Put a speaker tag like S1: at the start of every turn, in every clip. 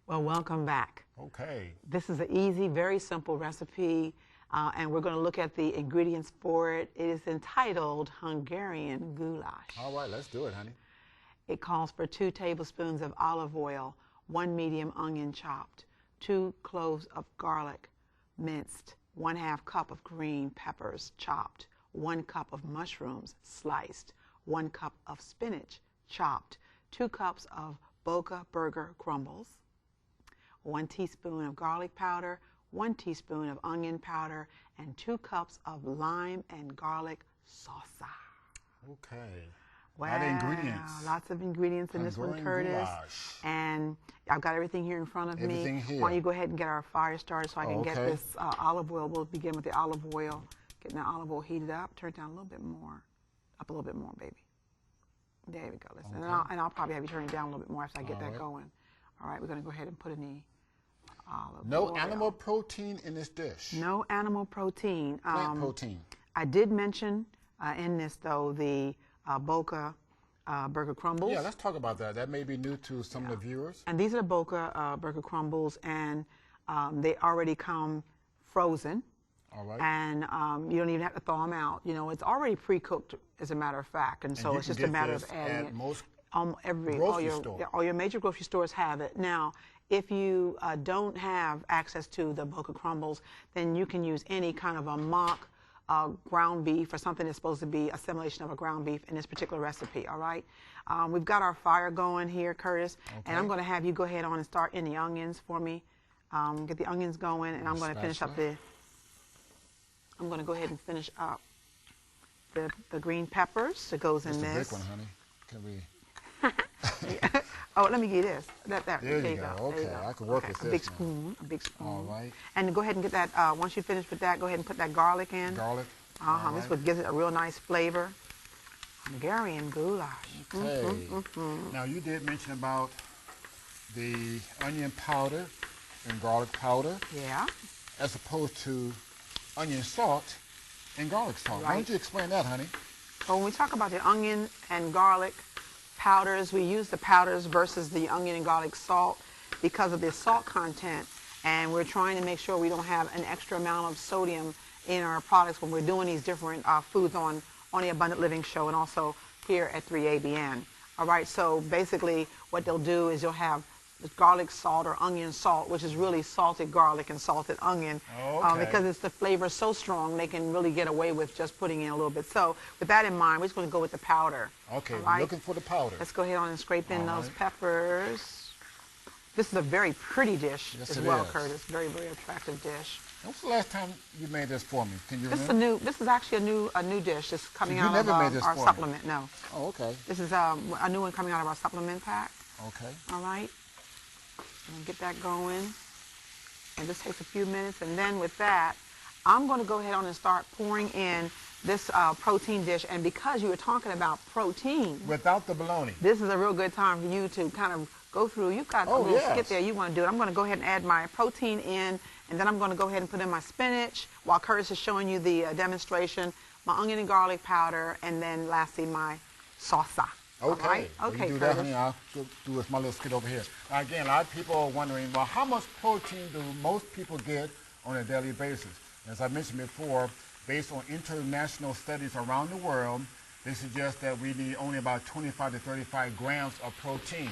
S1: Well, welcome back.
S2: Okay.
S1: This is an easy, very simple recipe, and we're going to look at the ingredients for it. It is entitled Hungarian Goulash.
S2: All right, let's do it, honey.
S1: It calls for 2 tablespoons of olive oil, 1 medium onion chopped, 2 cloves of garlic minced, 1/2 cup of green peppers chopped, 1 cup of mushrooms sliced, 1 cup of spinach chopped, 2 cups of Boca burger crumbles, 1 teaspoon of garlic powder, 1 teaspoon of onion powder, and 2 cups of lime and garlic salsa.
S2: Okay.
S1: Wow,
S2: A lot of ingredients.
S1: Lots of ingredients in this one, Curtis.
S2: Goulash.
S1: And I've got everything here in front of
S2: Everything
S1: me.
S2: here.
S1: Why don't you go ahead and get our fire started so I can get
S2: Okay.
S1: this olive oil. We'll begin with the olive oil. Getting the olive oil heated up. Turn it down a little bit more. Up a little bit more, baby. There we go. Listen.
S2: Okay.
S1: And I'll probably have you turn it down a little bit more after I get
S2: All
S1: that
S2: right.
S1: going. All right, we're going to go ahead and put in the olive
S2: No
S1: oil.
S2: animal protein in this dish.
S1: No animal protein.
S2: Plant protein.
S1: I did mention in this, though, the Boca burger crumbles.
S2: Yeah, let's talk about that. That may be new to some of the viewers.
S1: And these are the Boca burger crumbles, and they already come frozen.
S2: All right.
S1: And you don't even have to thaw them out. You know, it's already pre-cooked, as a matter of fact, and so
S2: you
S1: it's
S2: can
S1: just a
S2: get
S1: matter
S2: this
S1: of adding
S2: at
S1: it.
S2: most
S1: Grocery
S2: store.
S1: all your major grocery stores have it. Now, if you don't have access to the Boca crumbles, then you can use any kind of a mock ground beef or something that's supposed to be a simulation of a ground beef in this particular recipe, all right? We've got our fire going here, Curtis, and I'm going to have you go ahead on and start in the onions for me. Get the onions going, and I'm going to finish up I'm going to go ahead and finish up the green peppers that goes in
S2: It's
S1: this.
S2: a big one, honey. Can we?
S1: Oh, let me get this. There
S2: There you
S1: you
S2: go.
S1: There you
S2: Okay,
S1: go.
S2: I can work with
S1: a big
S2: this now.
S1: spoon. A big spoon.
S2: All right.
S1: And go ahead and get that. Once you finish with that, go ahead and put that garlic in.
S2: Garlic.
S1: Uh-huh. This what gives it a real nice flavor. Hungarian goulash.
S2: Okay. Now you did mention about the onion powder and garlic powder
S1: Yeah.
S2: as opposed to onion salt and garlic salt. Why
S1: Right.
S2: don't you explain that, honey?
S1: So when we talk about the onion and garlic powders, we use the powders versus the onion and garlic salt because of the salt content, and we're trying to make sure we don't have an extra amount of sodium in our products when we're doing these different foods on the Abundant Living Show and also here at 3ABN. All right, so basically what they'll do is you'll have the garlic salt or onion salt, which is really salted garlic and salted onion,
S2: Okay.
S1: because it's the flavor so strong they can really get away with just putting in a little bit. So with that in mind, we're just going to go with the powder.
S2: Okay,
S1: all
S2: we're
S1: right?
S2: looking for the powder.
S1: Let's go ahead on and scrape in
S2: All
S1: those
S2: right.
S1: peppers. This is a very pretty dish
S2: Yes,
S1: as
S2: it
S1: well,
S2: is.
S1: Curtis. Very, very attractive dish.
S2: When's the last time you made this for me? Can you
S1: This is
S2: remember?
S1: this is actually a new dish that's coming
S2: You
S1: out of
S2: never made this
S1: our
S2: for me.
S1: supplement. No,
S2: Oh, okay.
S1: this is a new one coming out of our supplement pack.
S2: Okay.
S1: All right, and get that going. And this takes a few minutes, and then with that, I'm going to go ahead on and start pouring in this protein dish. And because you were talking about protein,
S2: Without the bologna.
S1: this is a real good time for you to kind of go through. You've got a
S2: Oh,
S1: little
S2: yes.
S1: skit there you want to do it. I'm going to go ahead and add my protein in, and then I'm going to go ahead and put in my spinach while Curtis is showing you the demonstration, my onion and garlic powder, and then lastly my salsa. All
S2: Okay.
S1: right?
S2: Well,
S1: Okay,
S2: you do that,
S1: Curtis.
S2: honey. I'll go do with my little skit over here. Now, again, a lot of people are wondering, well, how much protein do most people get on a daily basis? As I mentioned before, based on international studies around the world, they suggest that we need only about 25 to 35 grams of protein.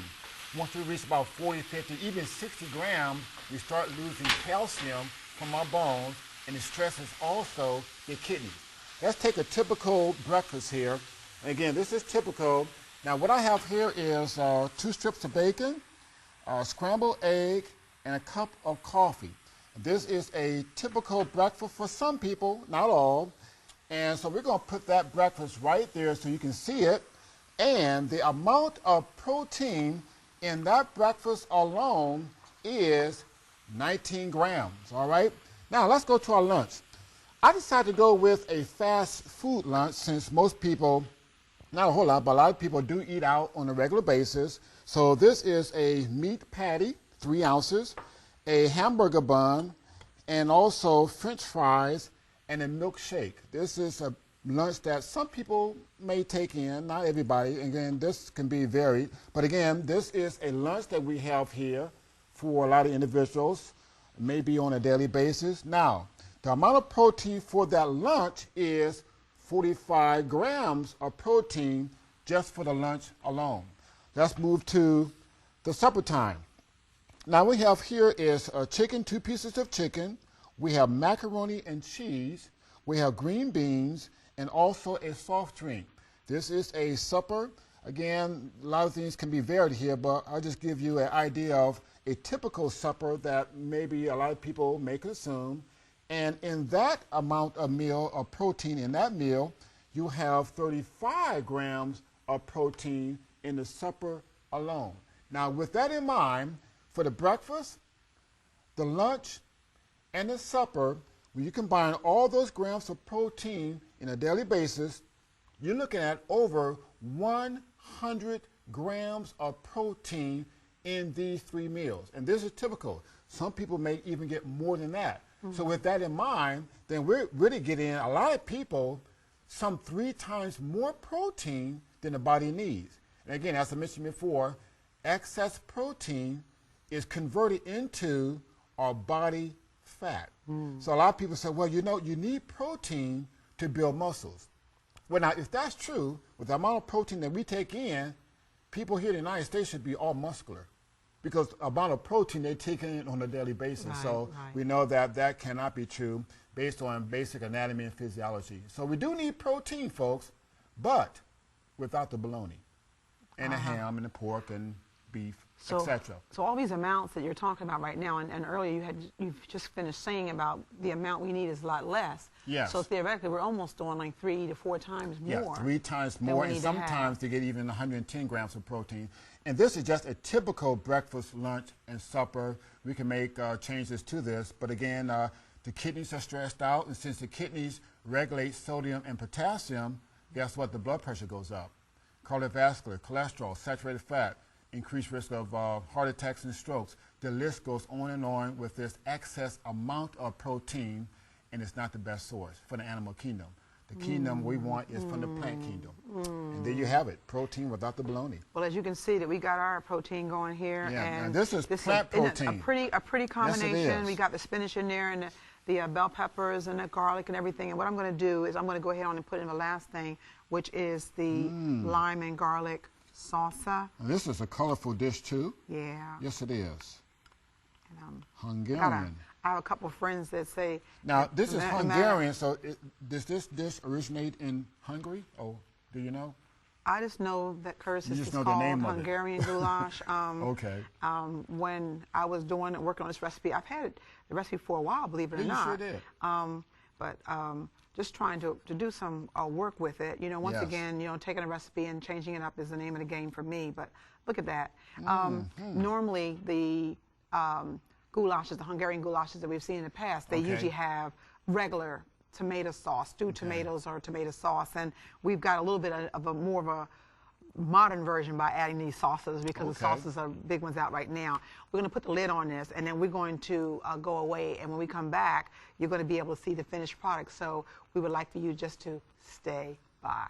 S2: Once we reach about 40, 50, even 60 grams, we start losing calcium from our bones, and it stresses also the kidneys. Let's take a typical breakfast here. And again, this is typical. Now, what I have here is 2 strips of bacon, a scrambled egg, and a cup of coffee. This is a typical breakfast for some people, not all. And so we're going to put that breakfast right there so you can see it. And the amount of protein in that breakfast alone is 19 grams, all right? Now, let's go to our lunch. I decided to go with a fast food lunch since most people, not a whole lot, but a lot of people do eat out on a regular basis. So this is a meat patty, 3 ounces, a hamburger bun, and also French fries and a milkshake. This is a lunch that some people may take in, not everybody. Again, this can be varied. But again, this is a lunch that we have here for a lot of individuals, maybe on a daily basis. Now, the amount of protein for that lunch is 45 grams of protein just for the lunch alone. Let's move to the supper time. Now we have here is chicken, 2 pieces of chicken. We have macaroni and cheese. We have green beans and also a soft drink. This is a supper. Again, a lot of things can be varied here, but I'll just give you an idea of a typical supper that maybe a lot of people may consume. And in that amount of meal of protein in that meal, you have 35 grams of protein in the supper alone. Now, with that in mind, for the breakfast, the lunch, and the supper, when you combine all those grams of protein in a daily basis, you're looking at over 100 grams of protein in these 3 meals. And this is typical. Some people may even get more than that. So with that in mind, then we're really getting a lot of people some 3 times more protein than the body needs. And again, as I mentioned before, excess protein is converted into our body fat. So a lot of people say, well, you know, you need protein to build muscles. Well, now, if that's true, with the amount of protein that we take in, people here in the United States should be all muscular because the amount of protein they take in on a daily basis. So we know that that cannot be true based on basic anatomy and physiology. So we do need protein, folks, but without the bologna and the ham and the pork and beef, etc.
S1: So all these amounts that you're talking about right now, and earlier you've just finished saying about the amount we need is a lot less.
S2: Yes.
S1: So theoretically, we're almost doing like 3 to 4 times more.
S2: Yeah, 3 times more, and sometimes to get even 110 grams of protein. And this is just a typical breakfast, lunch, and supper. We can make changes to this, but again, the kidneys are stressed out, and since the kidneys regulate sodium and potassium, guess what? The blood pressure goes up. Cardiovascular, cholesterol, saturated fat, increased risk of heart attacks and strokes. The list goes on and on with this excess amount of protein, and it's not the best source for the animal kingdom. The kingdom we want is from the plant kingdom. And there you have it, protein without the bologna.
S1: Well, as you can see that we got our protein going here.
S2: Yeah,
S1: and
S2: this is plant protein.
S1: A pretty combination.
S2: Yes, it is.
S1: We got the spinach in there and the bell peppers and the garlic and everything. And what I'm going to do is I'm going to go ahead on and put in the last thing, which is the lime and garlic salsa.
S2: And this is a colorful dish too.
S1: Yeah.
S2: Yes, it is.
S1: And,
S2: Hungarian.
S1: I have a couple of friends that say.
S2: Now, this is Hungarian, so does this dish originate in Hungary? Oh, do you know?
S1: I just know that Curtis is called Hungarian Goulash.
S2: Okay.
S1: When I was working on this recipe, I've had the recipe for a while, believe it or not.
S2: You sure did.
S1: Just trying to do some work with it. You know, once again, you know, taking a recipe and changing it up is the name of the game for me. But look at that. Normally, the goulashes, the Hungarian goulashes that we've seen in the past, they usually have regular tomato sauce, stewed tomatoes or tomato sauce, and we've got a little bit of more of a modern version by adding these sauces because the sauces are big ones out right now. We're going to put the lid on this, and then we're going to go away, and when we come back, you're going to be able to see the finished product. So we would like for you just to stay by.